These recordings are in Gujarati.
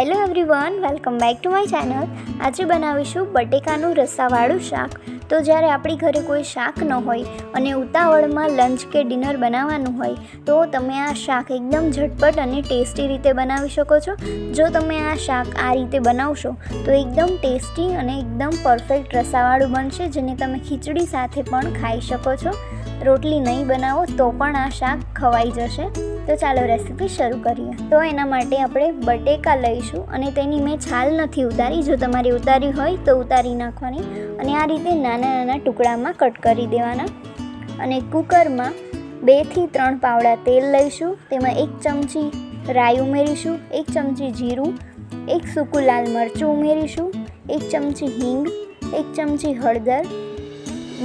Hello everyone, welcome back to my channel. આજે બનાવીશું બટેકાનું રસાવાળું શાક। તો જ્યારે આપણી ઘરે કોઈ શાક ન હોય અને ઉતાવળમાં લંચ કે ડિનર બનાવવાનું હોય તો તમે આ શાક એકદમ ઝટપટ અને ટેસ્ટી રીતે બનાવી શકો છો। જો તમે આ શાક આ રીતે બનાવશો તો એકદમ ટેસ્ટી અને એકદમ પરફેક્ટ રસાવાળું બનશે, જેને તમે ખીચડી સાથે પણ ખાઈ શકો છો। રોટલી નહીં બનાવો તો પણ આ શાક ખવાઈ જશે। તો ચાલો રેસીપી શરૂ કરીએ। તો એના માટે આપણે બટેકા લઈશું અને તેની મેં છાલ નથી ઉતારી, જો તમારે ઉતારી હોય તો ઉતારી નાખવાની અને આ રીતે નાના નાના ટુકડામાં કટ કરી દેવાના। અને કુકરમાં 2 થી 3 પાવડા તેલ લઈશું, તેમાં 1 ચમચી રાઈ ઉમેરીશું, 1 ચમચી જીરું, 1 સૂકું લાલ મરચું ઉમેરીશું, 1 ચમચી હિંગ, 1 ચમચી હળદર,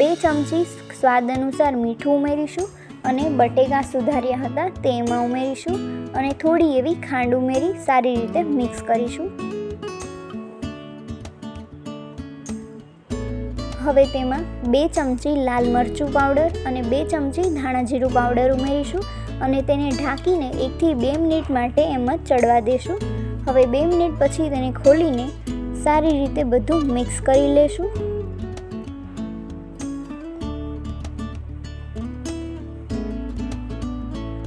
2 ચમચી સ્વાદ અનુસાર મીઠું ઉમેરીશું અને બટેકા સુધાર્યા હતા તે એમાં ઉમેરીશું અને થોડી એવી ખાંડ ઉમેરી સારી રીતે મિક્સ કરીશું। હવે તેમાં 2 ચમચી લાલ મરચું પાવડર અને 2 ચમચી ધાણા જીરું પાવડર ઉમેરીશું અને તેને ઢાંકીને 1 થી 2 મિનિટ માટે એમ જ ચડવા દેશું। હવે 2 મિનિટ પછી તેને ખોલીને સારી રીતે બધું મિક્સ કરી લેશું।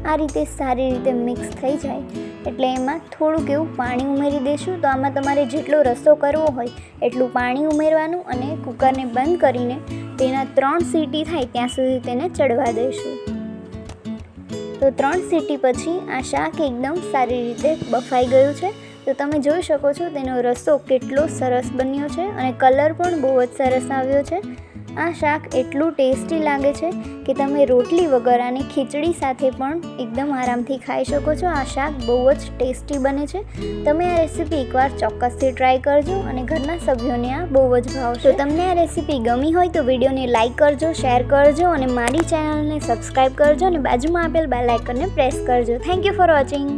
આ રીતે સારી રીતે મિક્સ થઈ જાય એટલે એમાં થોડુંક એવું પાણી ઉમેરી દઈશું। તો આમાં તમારે જેટલો રસો કરવો હોય એટલું પાણી ઉમેરવાનું અને કુકરને બંધ કરીને તેના 3 સીટી થાય ત્યાં સુધી તેને ચડવા દઈશું। તો 3 સીટી પછી આ શાક એકદમ સારી રીતે બફાઈ ગયું છે। તો તમે જોઈ શકો છો તેનો રસો કેટલો સરસ બન્યો છે અને કલર પણ બહુ જ સરસ આવ્યો છે। આ શાક એટલું ટેસ્ટી લાગે છે કે તમે રોટલી વગર અને ખીચડી સાથે પણ એકદમ આરામથી ખાઈ શકો છો। આ શાક બહુ જ ટેસ્ટી બને છે। તમે આ રેસીપી એકવાર ચોક્કસથી ટ્રાય કરજો અને ઘરના સભ્યોને આ બહુ જ ભાવશે। તો તમને આ રેસીપી ગમી હોય તો વિડીયોને લાઇક કરજો, શેર કરજો અને મારી ચેનલને સબસ્ક્રાઈબ કરજો અને બાજુમાં આપેલ બેલ આઇકનને પ્રેસ કરજો। Thank you for watching.